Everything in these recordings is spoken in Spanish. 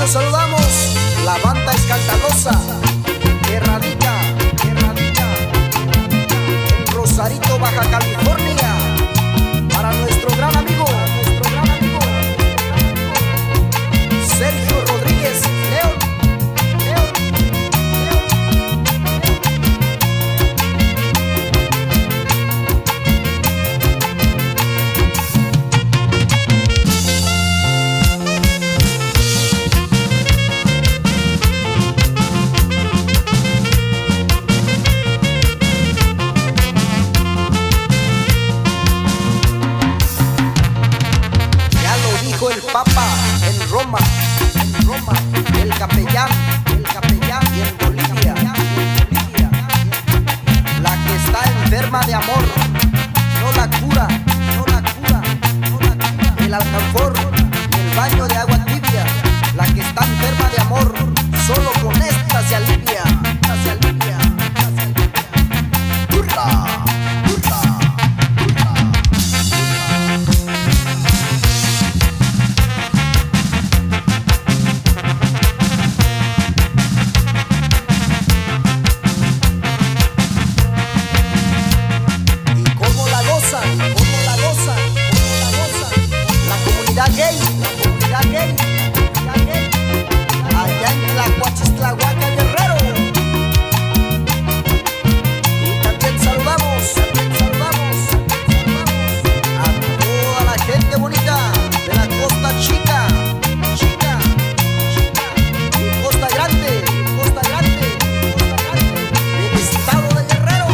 Los saludamos, la banda Escandalosa, que radica en Rosarito, Baja California, para nuestro gran amigo Sergio Rodríguez León. El Papa en Roma, el capellán y en Bolivia, la que está enferma de amor, no la cura, el alcanfor, el baño de agua tibia, la que está enferma de amor, solo con esta se alivia. La comunidad gay, allá en Tlahuaca, Guerrero. Y también saludamos a toda la gente bonita de la Costa Chica y Costa Grande, del estado de Guerrero.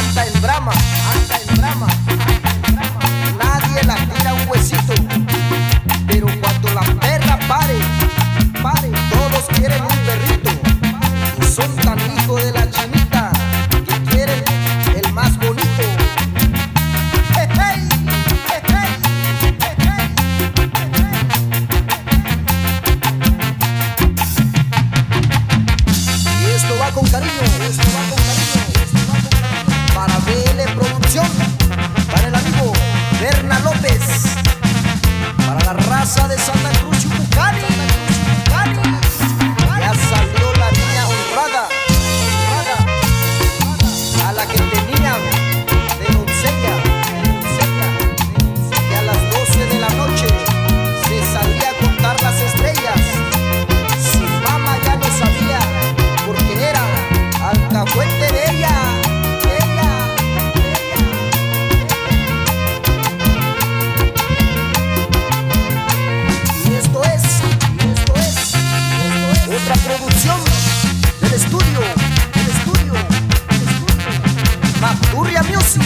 Anda en brama, nadie la tira un huesito, pero cuando la perra pare, todos quieren un perrito, y son tan hijos de la chinita que quieren el más bonito. Y esto va con cariño. Para BL Producción, para el amigo Berna López, para la raza de Santa Cruz Chucucani. Ya salió la niña honrada, a la que tenían de doncella, que a las 12 de la noche se salía a contar las estrellas. Su mamá ya lo sabía, porque era alcahuete de ella. Otra producción del estudio, Maturria Music.